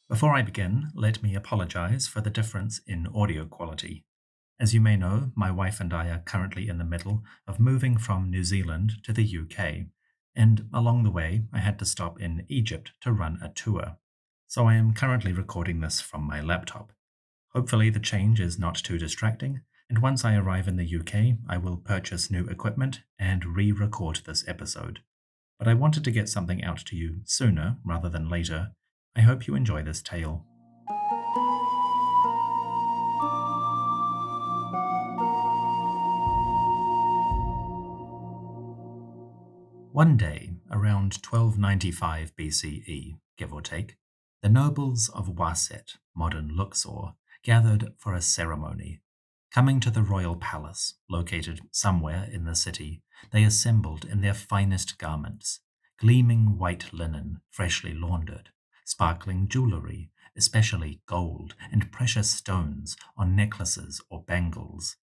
Before I begin, let me apologize for the difference in audio quality. As you may know, my wife and I are currently in the middle of moving from New Zealand to the UK, and along the way, I had to stop in Egypt to run a tour. So I am currently recording this from my laptop. Hopefully, the change is not too distracting, and once I arrive in the UK, I will purchase new equipment and re record this episode. But I wanted to get something out to you sooner rather than later. I hope you enjoy this tale. One day, around 1295 BCE, give or take, the nobles of Waset, modern Luxor, gathered for a ceremony. Coming to the royal palace, located somewhere in the city, they assembled in their finest garments, gleaming white linen, freshly laundered, sparkling jewelry, especially gold and precious stones on necklaces or bangles.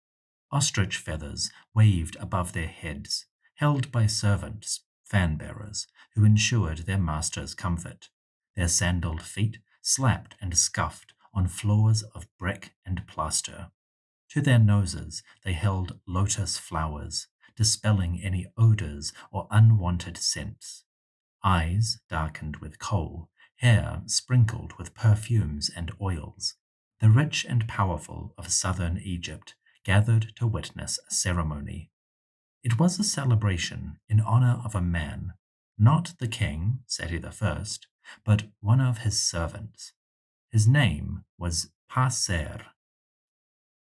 Ostrich feathers waved above their heads, held by servants, fan-bearers, who ensured their master's comfort. Their sandaled feet slapped and scuffed on floors of brick and plaster. To their noses they held lotus flowers, dispelling any odors or unwanted scents. Eyes darkened with kohl, hair sprinkled with perfumes and oils. The rich and powerful of southern Egypt gathered to witness a ceremony. It was a celebration in honor of a man, not the king, Sety I, but one of his servants. His name was Paser.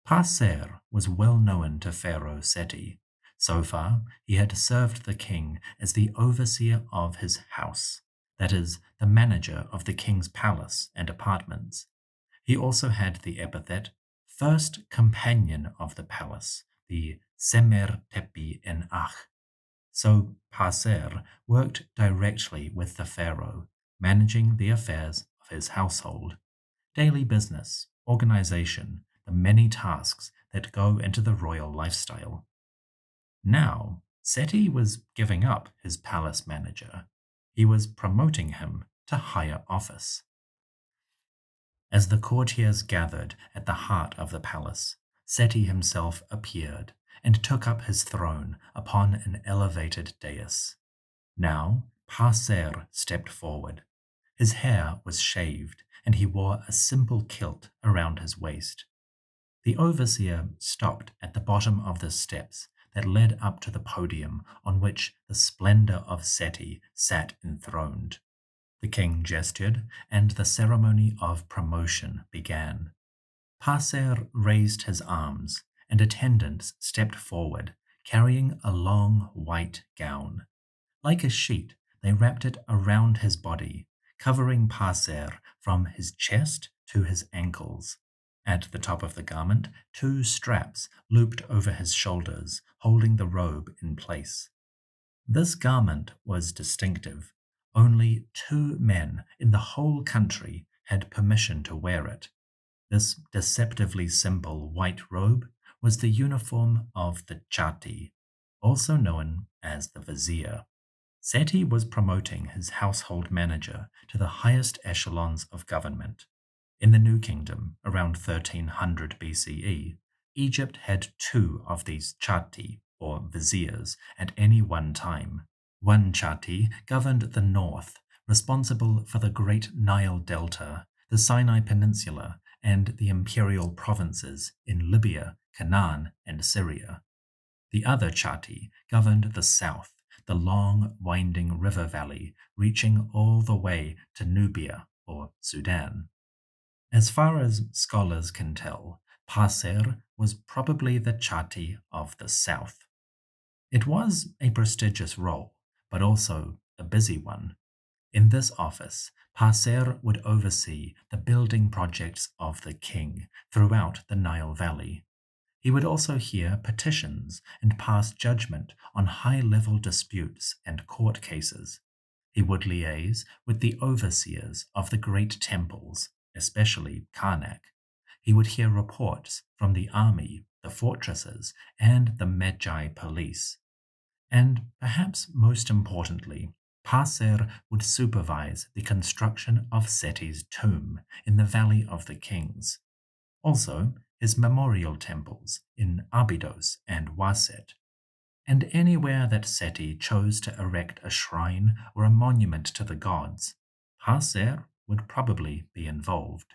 Paser was well known to Pharaoh Sety. So far, he had served the king as the overseer of his house, that is, the manager of the king's palace and apartments. He also had the epithet first companion of the palace, the Semer Tepi en Ach. So Paser worked directly with the pharaoh, managing the affairs of his household, daily business, organization, the many tasks that go into the royal lifestyle. Now, Sety was giving up his palace manager. He was promoting him to higher office. As the courtiers gathered at the heart of the palace, Sety himself appeared and took up his throne upon an elevated dais. Now, Paser stepped forward. His hair was shaved, and he wore a simple kilt around his waist. The overseer stopped at the bottom of the steps that led up to the podium on which the splendor of Sety sat enthroned. The king gestured, and the ceremony of promotion began. Paser raised his arms, and attendants stepped forward, carrying a long white gown. Like a sheet, they wrapped it around his body, covering Paser from his chest to his ankles. At the top of the garment, two straps looped over his shoulders, holding the robe in place. This garment was distinctive. Only 2 men in the whole country had permission to wear it. This deceptively simple white robe was the uniform of the Chati, also known as the Vizier. Sety was promoting his household manager to the highest echelons of government. In the New Kingdom, around 1300 BCE, Egypt had 2 of these Chati, or viziers, at any one time. One Chati governed the north, responsible for the great Nile Delta, the Sinai Peninsula, and the imperial provinces in Libya, Canaan, and Syria. The other Chati governed the south, the long, winding river valley reaching all the way to Nubia, or Sudan. As far as scholars can tell, Paser was probably the Chati of the south. It was a prestigious role, but also a busy one. In this office, Paser would oversee the building projects of the king throughout the Nile Valley. He would also hear petitions and pass judgment on high-level disputes and court cases. He would liaise with the overseers of the great temples, especially Karnak. He would hear reports from the army, the fortresses, and the Magi police. And perhaps most importantly, Paser would supervise the construction of Sety's tomb in the Valley of the Kings, also his memorial temples in Abydos and Waset, and anywhere that Sety chose to erect a shrine or a monument to the gods. Paser would probably be involved.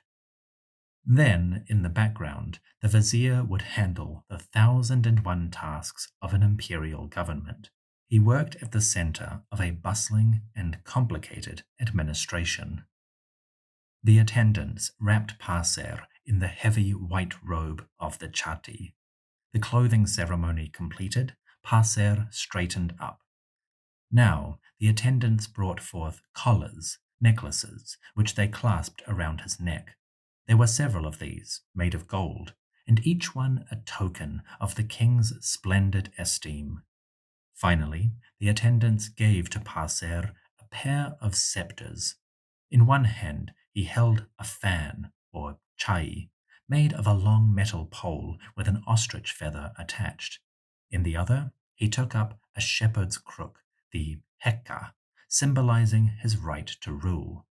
Then, in the background, the Vizier would handle the 1,001 tasks of an imperial government. He worked at the center of a bustling and complicated administration. The attendants wrapped Paser in the heavy white robe of the Chatti. The clothing ceremony completed, Paser straightened up. Now the attendants brought forth collars, necklaces, which they clasped around his neck. There were several of these, made of gold, and each one a token of the king's splendid esteem. Finally, the attendants gave to Paser a pair of scepters. In one hand he held a fan, or chai, made of a long metal pole with an ostrich feather attached. In the other, he took up a shepherd's crook, the hekka, symbolizing his right to rule.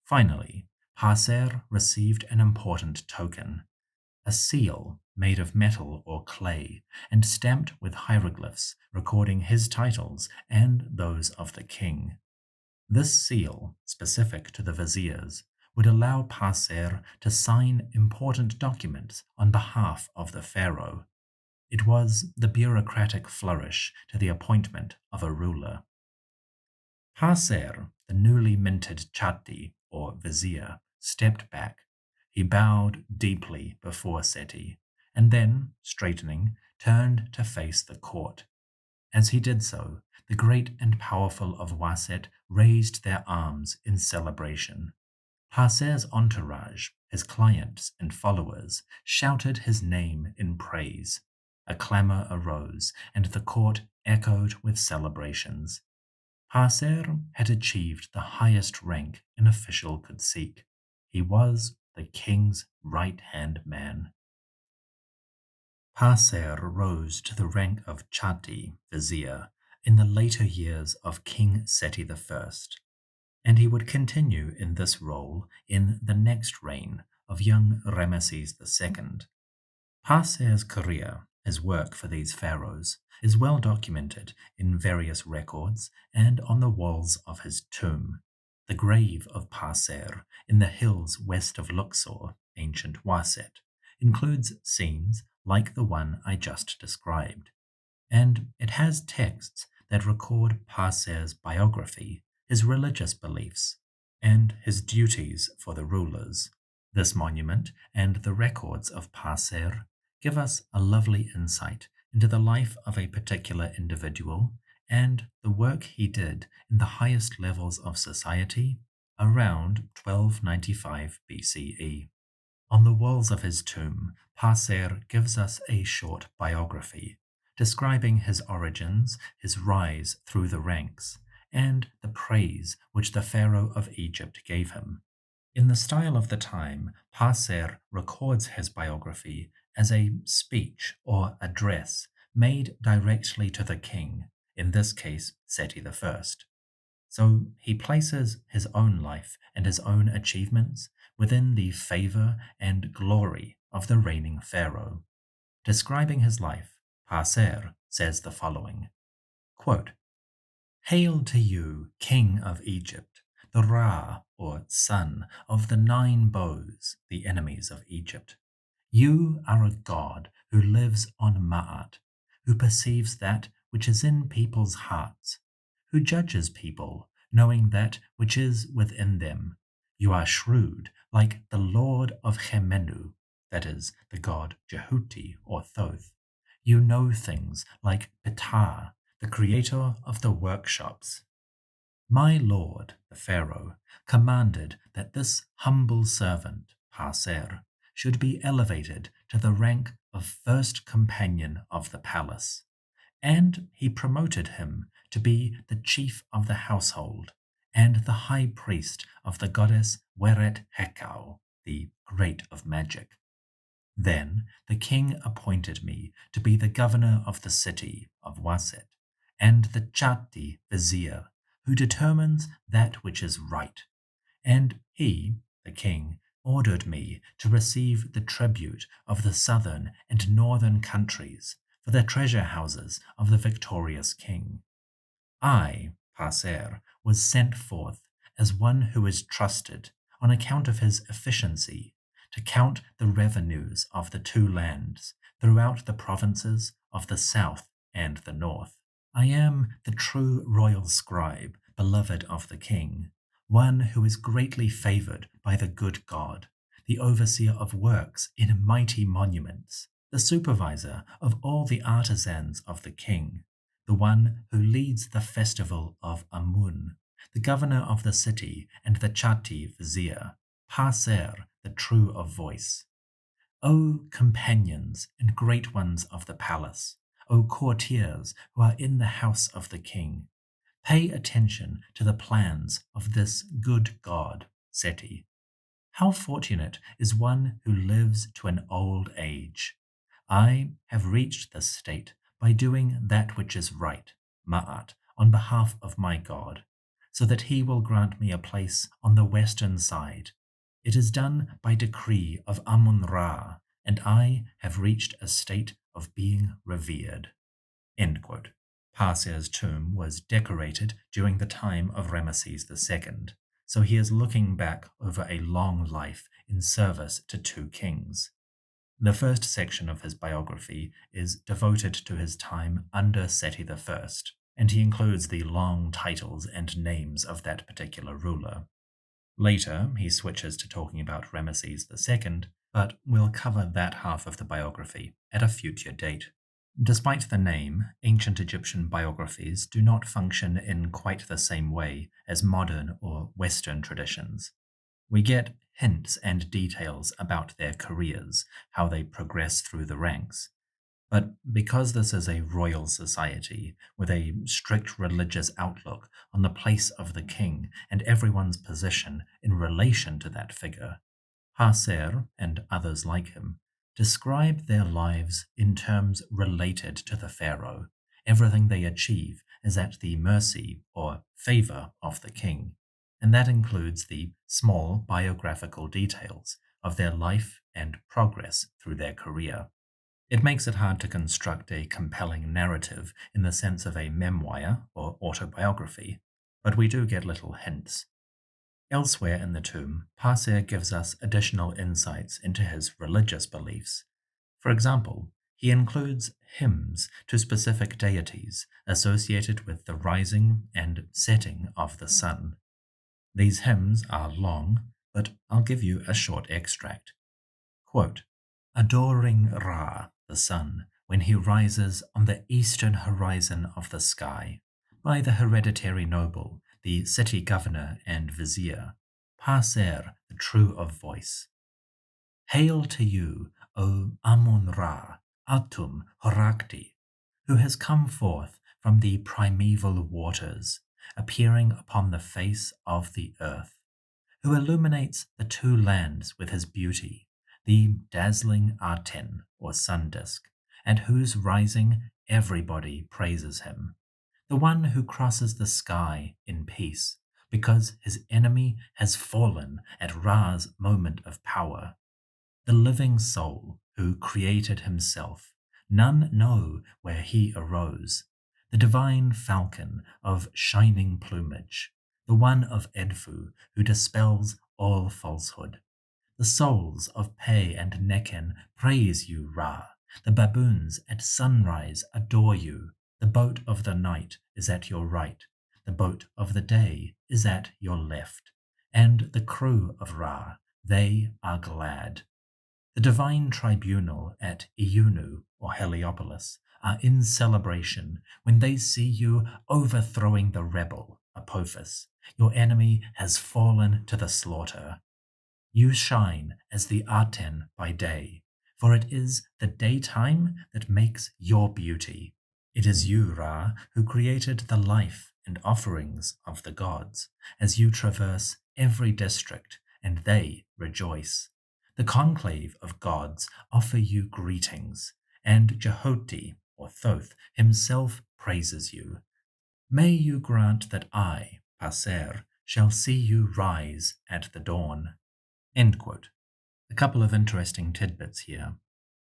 Finally, Paser received an important token, a seal made of metal or clay and stamped with hieroglyphs recording his titles and those of the king. This seal, specific to the viziers, would allow Paser to sign important documents on behalf of the pharaoh. It was the bureaucratic flourish to the appointment of a ruler. Paser, the newly minted Chatti, or vizier, stepped back. He bowed deeply before Sety, and then, straightening, turned to face the court. As he did so, the great and powerful of Waset raised their arms in celebration. Paser's entourage, his clients and followers, shouted his name in praise. A clamor arose, and the court echoed with celebrations. Paser had achieved the highest rank an official could seek. He was the king's right-hand man. Paser rose to the rank of Chatti, vizier, in the later years of King Sety I, and he would continue in this role in the next reign of young Ramesses II. Paser's career, his work for these pharaohs, is well documented in various records and on the walls of his tomb. The grave of Paser in the hills west of Luxor, ancient Waset, includes scenes like the one I just described, and it has texts that record Paser's biography, his religious beliefs, and his duties for the rulers. This monument and the records of Paser give us a lovely insight into the life of a particular individual and the work he did in the highest levels of society around 1295 BCE. On the walls of his tomb, Paser gives us a short biography, describing his origins, his rise through the ranks, and the praise which the Pharaoh of Egypt gave him. In the style of the time, Paser records his biography as a speech or address made directly to the king, in this case Sety I. So he places his own life and his own achievements within the favor and glory of the reigning pharaoh. Describing his life, Paser says the following, quote, "Hail to you, king of Egypt, the Ra, or son, of the 9 bows, the enemies of Egypt. You are a god who lives on Ma'at, who perceives that which is in people's hearts, who judges people, knowing that which is within them. You are shrewd, like the lord of Chemenu, that is, the god Jehuti or Thoth. You know things like Ptah, the creator of the workshops. My lord, the Pharaoh, commanded that this humble servant, Paser, should be elevated to the rank of first companion of the palace, and he promoted him to be the chief of the household and the high priest of the goddess Weret Hekau, the great of magic. Then the king appointed me to be the governor of the city of Waset, and the Chatti vizier, who determines that which is right. And he, the king, ordered me to receive the tribute of the southern and northern countries for the treasure houses of the victorious king. I, Passer, was sent forth as one who is trusted on account of his efficiency to count the revenues of the two lands throughout the provinces of the south and the north. I am the true royal scribe, beloved of the king, one who is greatly favored by the good God, the overseer of works in mighty monuments, the supervisor of all the artisans of the king, the one who leads the festival of Amun, the governor of the city and the Chatti Vizier, Passer, the true of voice. O companions and great ones of the palace, O courtiers who are in the house of the king, pay attention to the plans of this good god, Sety. How fortunate is one who lives to an old age. I have reached this state by doing that which is right, Ma'at, on behalf of my God, so that he will grant me a place on the western side. It is done by decree of Amun-Ra, and I have reached a state of being revered. End quote. Passer's tomb was decorated during the time of Ramesses II, so he is looking back over a long life in service to two kings. The first section of his biography is devoted to his time under Sety I, and he includes the long titles and names of that particular ruler. Later, he switches to talking about Ramesses II, but we'll cover that half of the biography at a future date. Despite the name, ancient Egyptian biographies do not function in quite the same way as modern or Western traditions. We get hints and details about their careers, how they progress through the ranks. But because this is a royal society with a strict religious outlook on the place of the king and everyone's position in relation to that figure, Passer and others like him describe their lives in terms related to the pharaoh. Everything they achieve is at the mercy or favor of the king, and that includes the small biographical details of their life and progress through their career. It makes it hard to construct a compelling narrative in the sense of a memoir or autobiography, but we do get little hints. Elsewhere in the tomb, Passer gives us additional insights into his religious beliefs. For example, he includes hymns to specific deities associated with the rising and setting of the sun. These hymns are long, but I'll give you a short extract. Quote, "Adoring Ra, the sun, when he rises on the eastern horizon of the sky, by the hereditary noble, the city governor and vizier, Passer, the true of voice. Hail to you, O Amun-Ra, Atum Horakti, who has come forth from the primeval waters, appearing upon the face of the earth, who illuminates the two lands with his beauty, the dazzling Aten, or sun disk, and whose rising everybody praises him, the one who crosses the sky in peace, because his enemy has fallen at Ra's moment of power, the living soul who created himself, none know where he arose, the divine falcon of shining plumage, the one of Edfu who dispels all falsehood. The souls of Pe and Neken praise you, Ra. The baboons at sunrise adore you. The boat of the night is at your right. The boat of the day is at your left. And the crew of Ra, they are glad. The divine tribunal at Iunu, or Heliopolis, are in celebration when they see you overthrowing the rebel, Apophis. Your enemy has fallen to the slaughter. You shine as the Aten by day, for it is the daytime that makes your beauty. It is you, Ra, who created the life and offerings of the gods, as you traverse every district, and they rejoice. The conclave of gods offer you greetings, and Jehoti, or Thoth, himself praises you. May you grant that I, Passer, shall see you rise at the dawn. End quote. A couple of interesting tidbits here.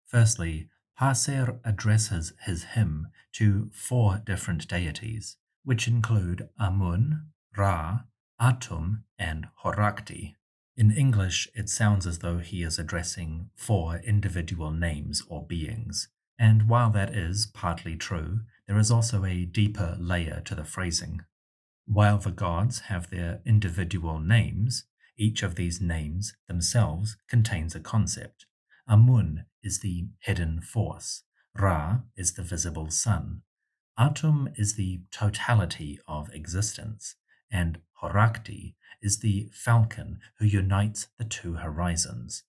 Firstly, Passer addresses his hymn to four different deities, which include Amun, Ra, Atum, and Horakti. In English, it sounds as though he is addressing four individual names or beings, and while that is partly true, there is also a deeper layer to the phrasing. While the gods have their individual names, each of these names themselves contains a concept. Amun is the hidden force, Ra is the visible sun, Atum is the totality of existence, and Horakti is the falcon who unites the two horizons.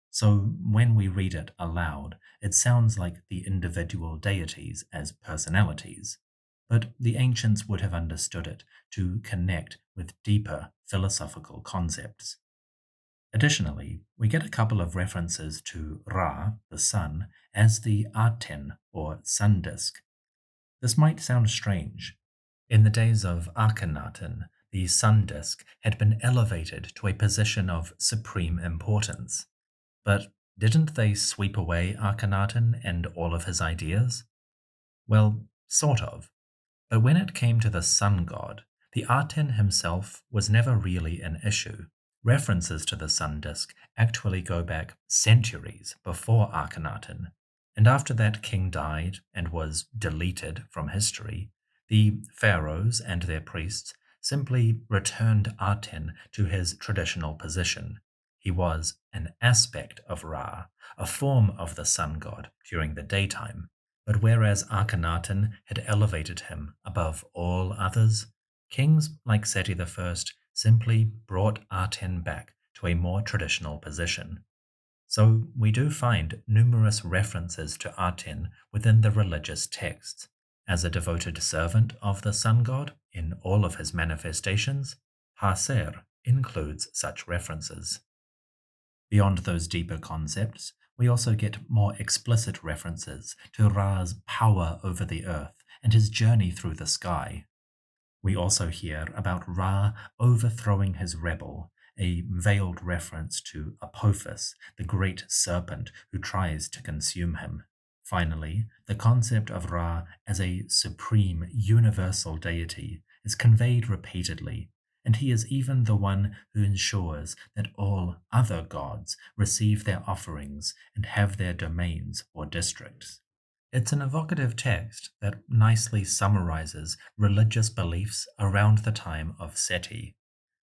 So when we read it aloud, it sounds like the individual deities as personalities, but the ancients would have understood it to connect with deeper philosophical concepts. Additionally, we get a couple of references to Ra, the sun, as the Aten or sun disk. This might sound strange. In the days of Akhenaten, the sun disk had been elevated to a position of supreme importance. But didn't they sweep away Akhenaten and all of his ideas? Well, sort of. But when it came to the sun god, the Aten himself was never really an issue. References to the sun disk actually go back centuries before Akhenaten, and after that king died and was deleted from history, the pharaohs and their priests simply returned Aten to his traditional position. He was an aspect of Ra, a form of the sun god during the daytime, but whereas Akhenaten had elevated him above all others, kings like Sety I simply brought Aten back to a more traditional position. So we do find numerous references to Aten within the religious texts. As a devoted servant of the sun god in all of his manifestations, Haser includes such references. Beyond those deeper concepts, we also get more explicit references to Ra's power over the earth and his journey through the sky. We also hear about Ra overthrowing his rebel, a veiled reference to Apophis, the great serpent who tries to consume him. Finally, the concept of Ra as a supreme universal deity is conveyed repeatedly, and he is even the one who ensures that all other gods receive their offerings and have their domains or districts. It's an evocative text that nicely summarizes religious beliefs around the time of Seti.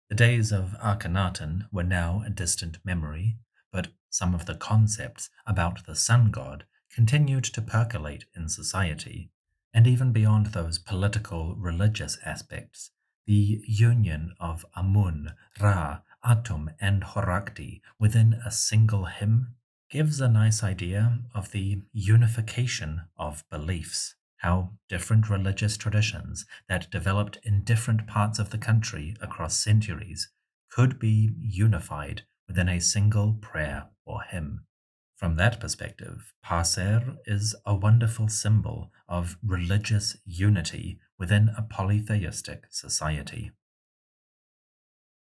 The days of Akhenaten were now a distant memory, but some of the concepts about the sun god continued to percolate in society, and even beyond those political religious aspects, the union of Amun, Ra, Atum, and Horakti within a single hymn gives a nice idea of the unification of beliefs, how different religious traditions that developed in different parts of the country across centuries could be unified within a single prayer or hymn. From that perspective, Passer is a wonderful symbol of religious unity within a polytheistic society.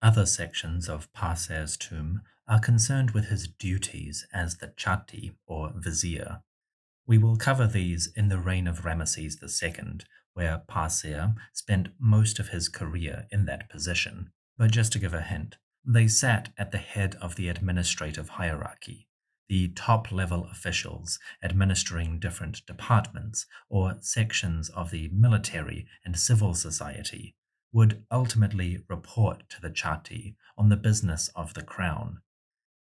Other sections of Passer's tomb are concerned with his duties as the Chatti or Vizier. We will cover these in the reign of Ramesses II, where Passer spent most of his career in that position. But just to give a hint, they sat at the head of the administrative hierarchy, the top-level officials administering different departments or sections of the military and civil society would ultimately report to the Chatti on the business of the crown.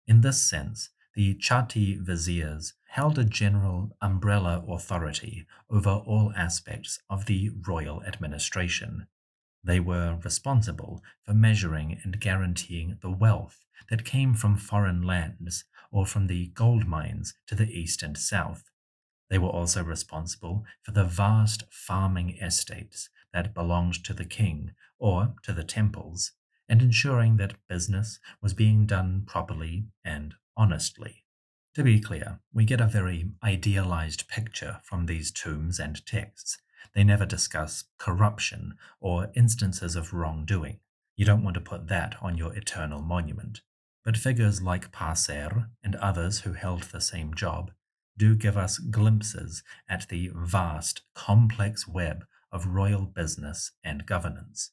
In this sense, the Chatti viziers held a general umbrella authority over all aspects of the royal administration. They were responsible for measuring and guaranteeing the wealth that came from foreign lands or from the gold mines to the east and south. They were also responsible for the vast farming estates that belonged to the king or to the temples, and ensuring that business was being done properly and honestly. To be clear, we get a very idealized picture from these tombs and texts, They never discuss corruption or instances of wrongdoing. You don't want to put that on your eternal monument. But figures like Paser and others who held the same job do give us glimpses at the vast, complex web of royal business and governance.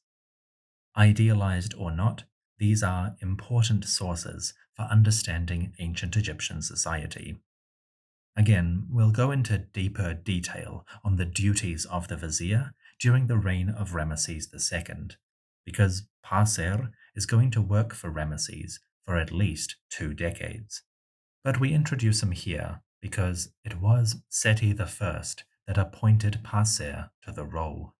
Idealized or not, these are important sources for understanding ancient Egyptian society. Again, we'll go into deeper detail on the duties of the vizier during the reign of Ramesses II, because Paser is going to work for Ramesses for at least 2 decades. But we introduce him here because it was Sety I that appointed Paser to the role.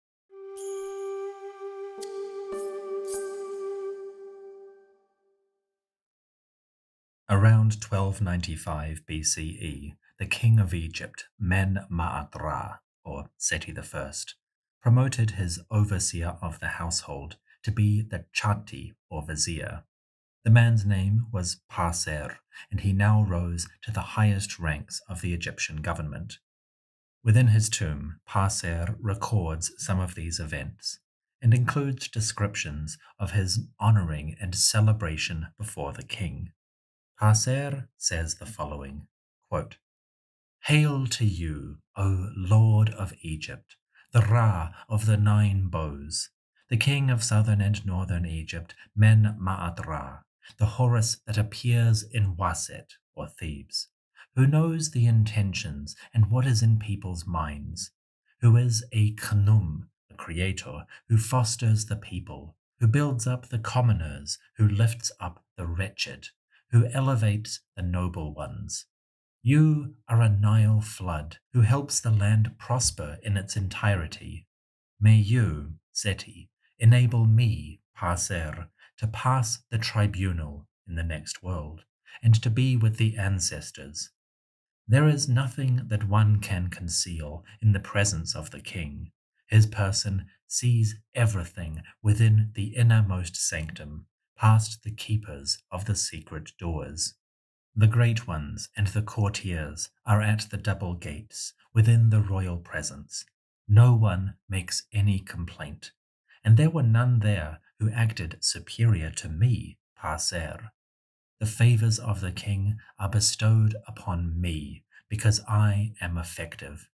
Around 1295 BCE, the king of Egypt, Men-Ma'at-Ra, or Sety I, promoted his overseer of the household to be the Chatti, or vizier. The man's name was Paser, and he now rose to the highest ranks of the Egyptian government. Within his tomb, Paser records some of these events and includes descriptions of his honoring and celebration before the king. Paser says the following, quote, "Hail to you, O Lord of Egypt, the Ra of the 9 bows, the king of southern and northern Egypt, Men-Ma'at-Ra, the Horus that appears in Waset, or Thebes, who knows the intentions and what is in people's minds, who is a Khnum, a creator, who fosters the people, who builds up the commoners, who lifts up the wretched, who elevates the noble ones. You are a Nile flood who helps the land prosper in its entirety. May you, Sety, enable me, Paser, to pass the tribunal in the next world, and to be with the ancestors. There is nothing that one can conceal in the presence of the king. His person sees everything within the innermost sanctum, past the keepers of the secret doors. The great ones and the courtiers are at the double gates within the royal presence. No one makes any complaint, and there were none there who acted superior to me, Paser. The favors of the king are bestowed upon me because I am effective.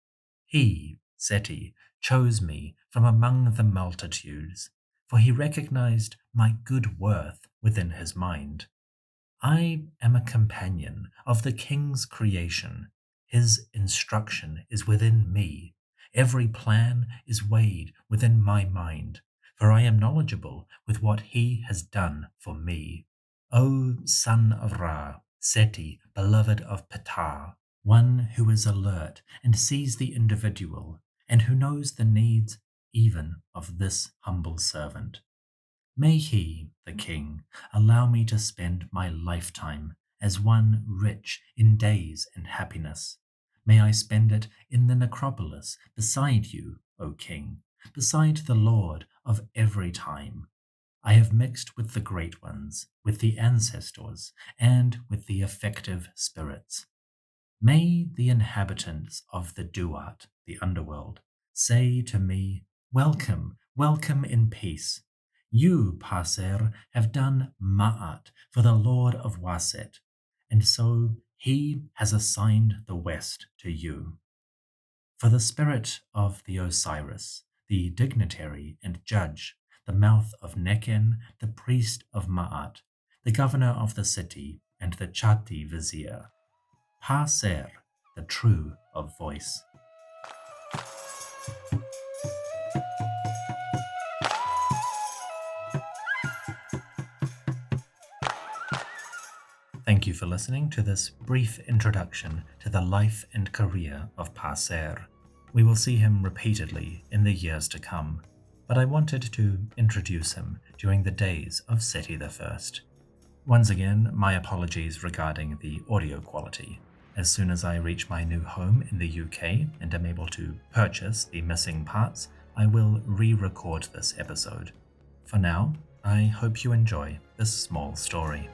He, Sety, chose me from among the multitudes, for he recognized my good worth within his mind. I am a companion of the king's creation. His instruction is within me. Every plan is weighed within my mind, for I am knowledgeable with what he has done for me. O son of Ra, Sety, beloved of Ptah, one who is alert and sees the individual, and who knows the needs even of this humble servant. May he, the king, allow me to spend my lifetime as one rich in days and happiness. May I spend it in the necropolis beside you, O king, beside the Lord of every time. I have mixed with the great ones, with the ancestors, and with the effective spirits. May the inhabitants of the Duat, the underworld, say to me, welcome, welcome in peace. You, Paser, have done Ma'at for the Lord of Waset, and so he has assigned the west to you. For the spirit of the Osiris, the dignitary and judge, the mouth of Neken, the priest of Ma'at, the governor of the city, and the Chatti vizier, Paser, the true of voice. Thank you for listening to this brief introduction to the life and career of Paser. We will see him repeatedly in the years to come, but I wanted to introduce him during the days of Sety I. Once again, my apologies regarding the audio quality. As soon as I reach my new home in the UK and am able to purchase the missing parts, I will re-record this episode. For now, I hope you enjoy this small story.